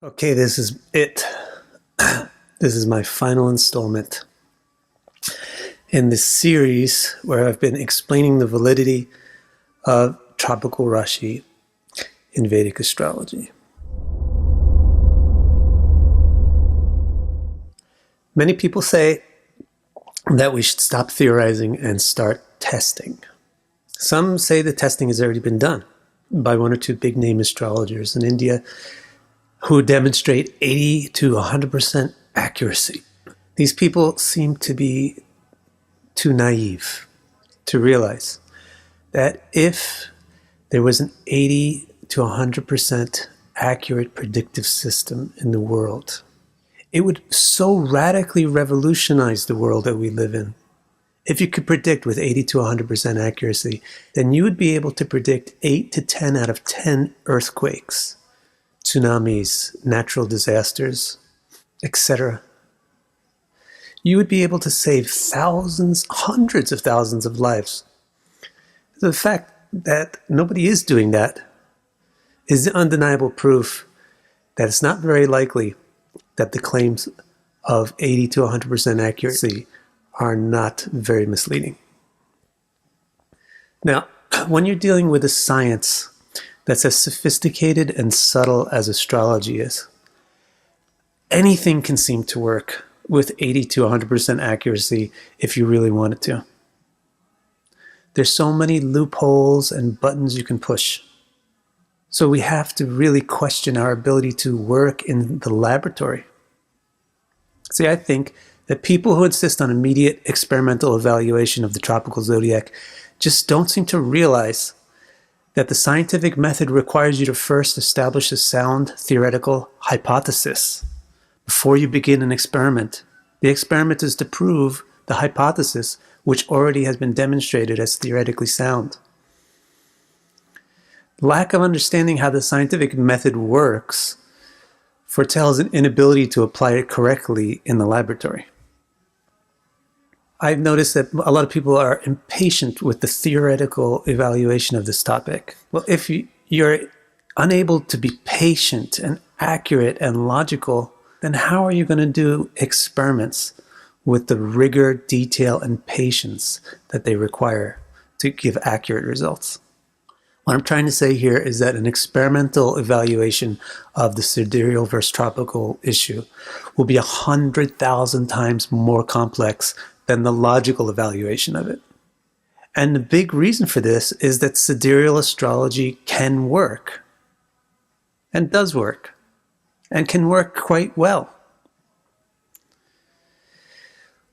Okay, this is it. This is my final installment in this series where I've been explaining the validity of tropical rāśi in Vedic astrology. Many people say that we should stop theorizing and start testing. Some say the testing has already been done by one or two big name astrologers in India who demonstrate 80 to 100% accuracy. These people seem to be too naive to realize that if there was an 80 to 100% accurate predictive system in the world, it would so radically revolutionize the world that we live in. If you could predict with 80 to 100% accuracy, then you would be able to predict 8 to 10 out of 10 earthquakes, tsunamis, natural disasters, etc. You would be able to save thousands, hundreds of thousands of lives. The fact that nobody is doing that is undeniable proof that it's not very likely that the claims of 80 to 100% accuracy are not very misleading. Now, when you're dealing with a science that's as sophisticated and subtle as astrology is, anything can seem to work with 80 to 100% accuracy if you really want it to. There's so many loopholes and buttons you can push. So we have to really question our ability to work in the laboratory. See, I think that people who insist on immediate experimental evaluation of the tropical zodiac just don't seem to realize that the scientific method requires you to first establish a sound theoretical hypothesis before you begin an experiment. The experiment is to prove the hypothesis, which already has been demonstrated as theoretically sound. Lack of understanding how the scientific method works foretells an inability to apply it correctly in the laboratory. I've noticed that a lot of people are impatient with the theoretical evaluation of this topic. Well, if you're unable to be patient and accurate and logical, then how are you going to do experiments with the rigor, detail, and patience that they require to give accurate results? What I'm trying to say here is that an experimental evaluation of the sidereal versus tropical issue will be 100,000 times more complex than the logical evaluation of it. And the big reason for this is that sidereal astrology can work, and does work, and can work quite well.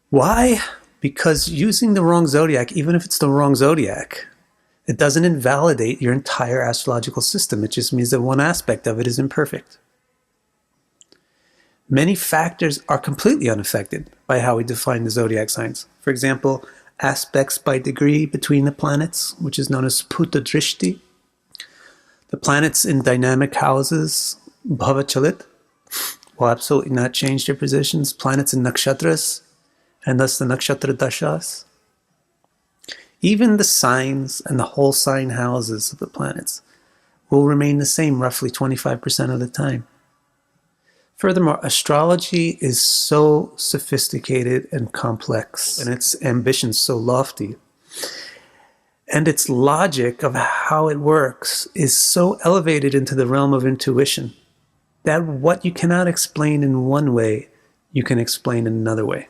Why? Because using the wrong zodiac, even if it's the wrong zodiac, it doesn't invalidate your entire astrological system. It just means that one aspect of it is imperfect. Many factors are completely unaffected by how we define the zodiac signs. For example, aspects by degree between the planets, which is known as Puta Drishti. The planets in dynamic houses, Bhava Chalit, will absolutely not change their positions. Planets in nakshatras, and thus the nakshatra dashas. Even the signs and the whole sign houses of the planets will remain the same roughly 25% of the time. Furthermore, astrology is so sophisticated and complex, and its ambitions so lofty, and its logic of how it works is so elevated into the realm of intuition that what you cannot explain in one way, you can explain in another way.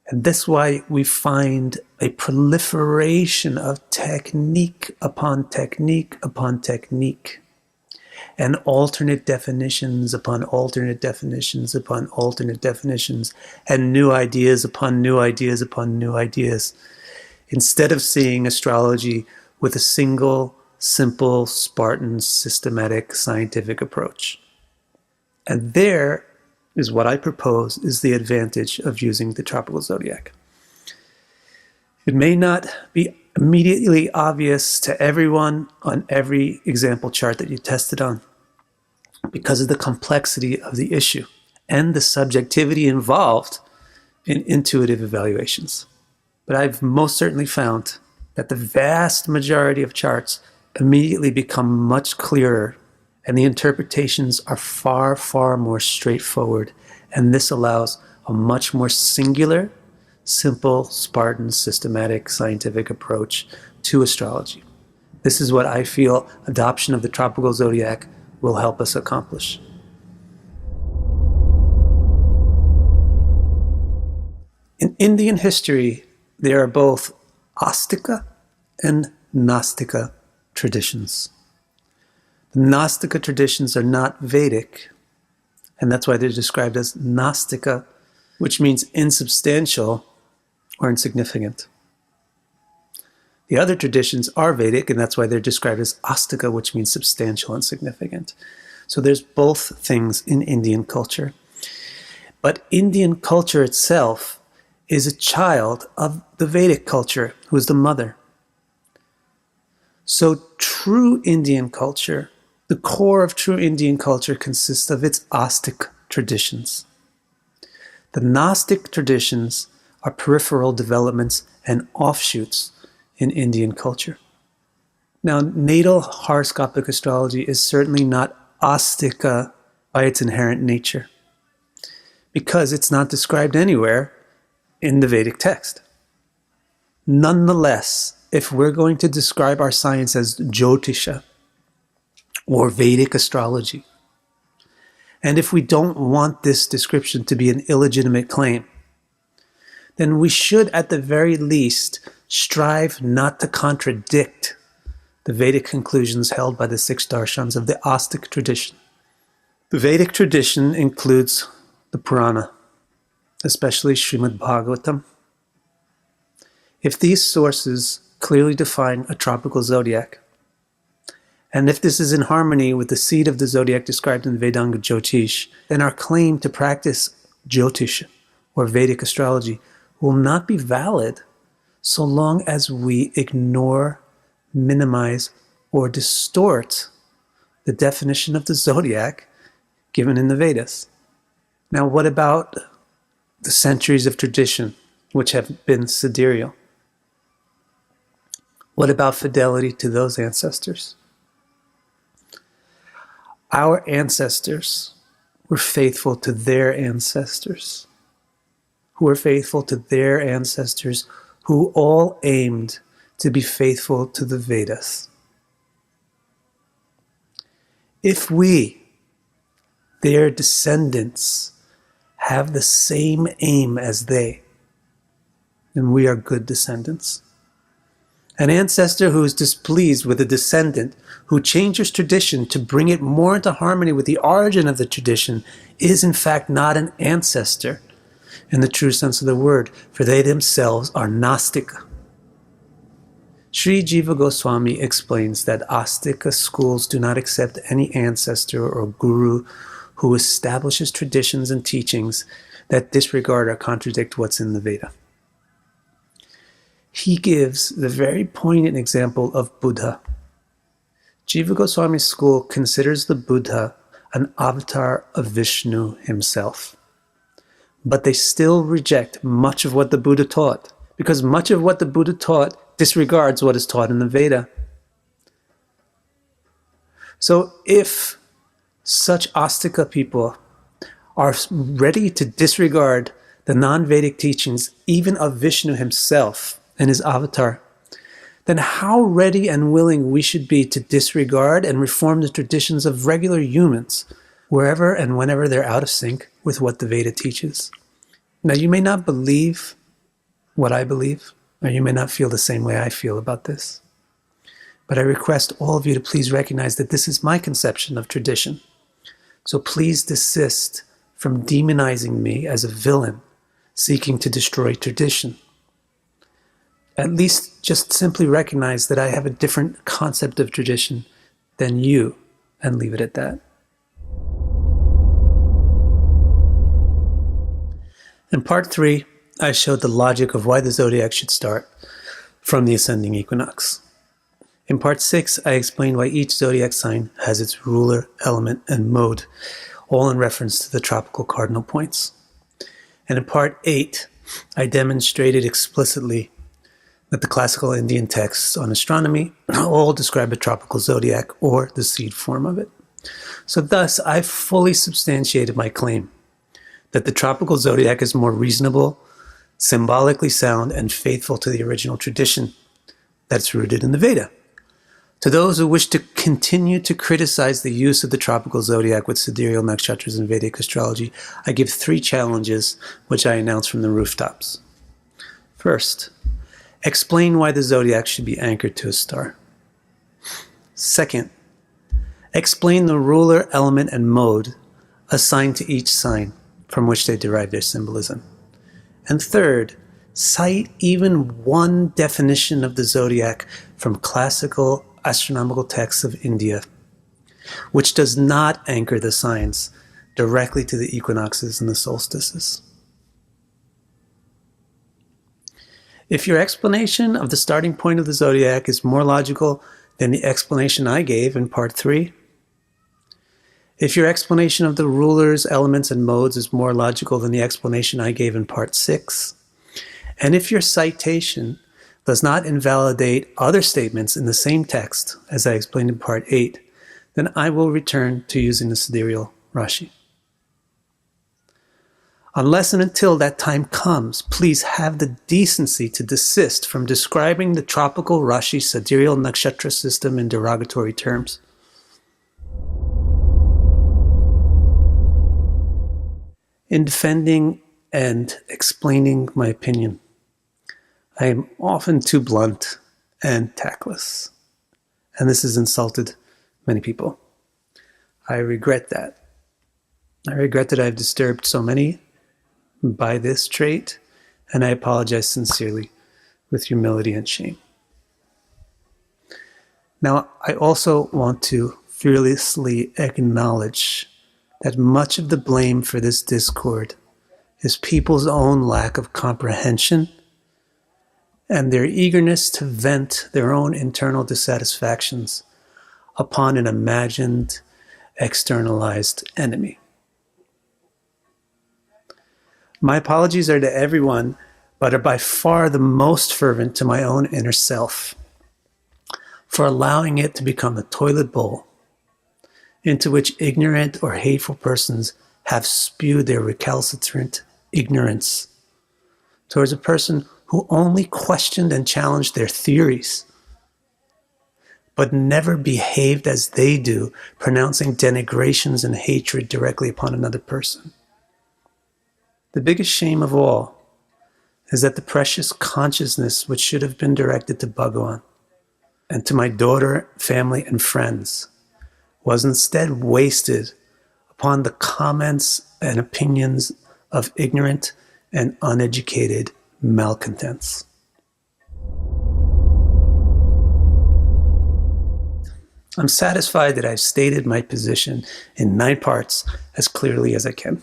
And that's why we find a proliferation of technique upon technique upon technique, and alternate definitions upon alternate definitions upon alternate definitions, and new ideas upon new ideas upon new ideas, instead of seeing astrology with a single, simple, Spartan, systematic, scientific approach. And there is what I propose is the advantage of using the tropical zodiac. It may not be immediately obvious to everyone on every example chart that you tested on because of the complexity of the issue and the subjectivity involved in intuitive evaluations. But I've most certainly found that the vast majority of charts immediately become much clearer and the interpretations are far, far more straightforward, and this allows a much more singular, simple, Spartan, systematic, scientific approach to astrology. This is what I feel adoption of the tropical zodiac will help us accomplish. In Indian history, there are both Astika and Nastika traditions. The Nastika traditions are not Vedic, and that's why they're described as Nastika, which means insubstantial or insignificant. The other traditions are Vedic, and that's why they're described as Astika, which means substantial and significant. So there's both things in Indian culture. But Indian culture itself is a child of the Vedic culture, who is the mother. So true Indian culture, the core of true Indian culture consists of its Astic traditions. The Gnostic traditions are peripheral developments and offshoots in Indian culture. Now, natal horoscopic astrology is certainly not Astika by its inherent nature, because it's not described anywhere in the Vedic text. Nonetheless, if we're going to describe our science as Jyotisha or Vedic astrology, and if we don't want this description to be an illegitimate claim, then we should at the very least strive not to contradict the Vedic conclusions held by the 6 darshans of the Astic tradition. The Vedic tradition includes the Purana, especially Srimad Bhagavatam. If these sources clearly define a tropical zodiac, and if this is in harmony with the seed of the zodiac described in Vedanga Jyotish, then our claim to practice Jyotish or Vedic astrology will not be valid so long as we ignore, minimize, or distort the definition of the zodiac given in the Vedas. Now, what about the centuries of tradition, which have been sidereal? What about fidelity to those ancestors? Our ancestors were faithful to their ancestors, who were faithful to their ancestors, who all aimed to be faithful to the Vedas. If we, their descendants, have the same aim as they, then we are good descendants. An ancestor who is displeased with a descendant who changes tradition to bring it more into harmony with the origin of the tradition is in fact not an ancestor in the true sense of the word, for they themselves are Nastika. Sri Jiva Goswami explains that Astika schools do not accept any ancestor or guru who establishes traditions and teachings that disregard or contradict what's in the Veda. He gives the very poignant example of Buddha. Jiva Goswami's school considers the Buddha an avatar of Vishnu himself. But they still reject much of what the Buddha taught, because much of what the Buddha taught disregards what is taught in the Veda. So if such Astika people are ready to disregard the non-Vedic teachings, even of Vishnu himself and his avatar, then how ready and willing we should be to disregard and reform the traditions of regular humans, wherever and whenever they're out of sync with what the Veda teaches. Now, you may not believe what I believe, or you may not feel the same way I feel about this, but I request all of you to please recognize that this is my conception of tradition. So please desist from demonizing me as a villain seeking to destroy tradition. At least just simply recognize that I have a different concept of tradition than you, and leave it at that. In part 3, I showed the logic of why the zodiac should start from the ascending equinox. In part 6, I explained why each zodiac sign has its ruler, element, and mode, all in reference to the tropical cardinal points. And in part 8, I demonstrated explicitly that the classical Indian texts on astronomy all describe a tropical zodiac or the seed form of it. So thus, I've fully substantiated my claim that the tropical zodiac is more reasonable, symbolically sound, and faithful to the original tradition that's rooted in the Veda. To those who wish to continue to criticize the use of the tropical zodiac with sidereal nakshatras in Vedic astrology, I give 3 challenges which I announce from the rooftops. First, explain why the zodiac should be anchored to a star. Second, explain the ruler, element, and mode assigned to each sign from which they derive their symbolism. And third, cite even one definition of the zodiac from classical astronomical texts of India, which does not anchor the signs directly to the equinoxes and the solstices. If your explanation of the starting point of the zodiac is more logical than the explanation I gave in part 3, if your explanation of the rulers, elements, and modes is more logical than the explanation I gave in part 6, and if your citation does not invalidate other statements in the same text, as I explained in part 8, then I will return to using the sidereal rāśi. Unless and until that time comes, please have the decency to desist from describing the tropical rāśi sidereal nakshatra system in derogatory terms. In defending and explaining my opinion, I am often too blunt and tactless, and this has insulted many people. I regret that. I regret that I've disturbed so many by this trait, and I apologize sincerely with humility and shame. Now, I also want to fearlessly acknowledge that much of the blame for this discord is people's own lack of comprehension and their eagerness to vent their own internal dissatisfactions upon an imagined, externalized enemy. My apologies are to everyone, but are by far the most fervent to my own inner self for allowing it to become a toilet bowl into which ignorant or hateful persons have spewed their recalcitrant ignorance towards a person who only questioned and challenged their theories, but never behaved as they do, pronouncing denigrations and hatred directly upon another person. The biggest shame of all is that the precious consciousness which should have been directed to Bhagavan and to my daughter, family, and friends was instead wasted upon the comments and opinions of ignorant and uneducated malcontents. I'm satisfied that I've stated my position in 9 parts as clearly as I can.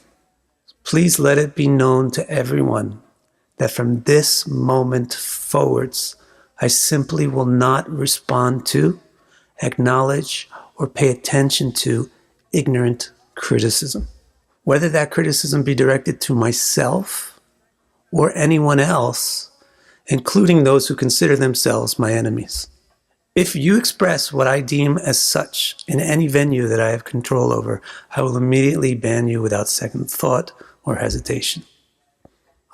Please let it be known to everyone that from this moment forwards, I simply will not respond to, acknowledge, or pay attention to ignorant criticism. Whether that criticism be directed to myself or anyone else, including those who consider themselves my enemies. If you express what I deem as such in any venue that I have control over, I will immediately ban you without second thought or hesitation.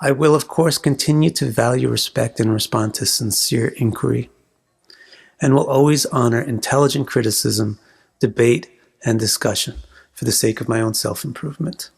I will, of course, continue to value respect and respond to sincere inquiry, and will always honor intelligent criticism, debate, and discussion for the sake of my own self-improvement.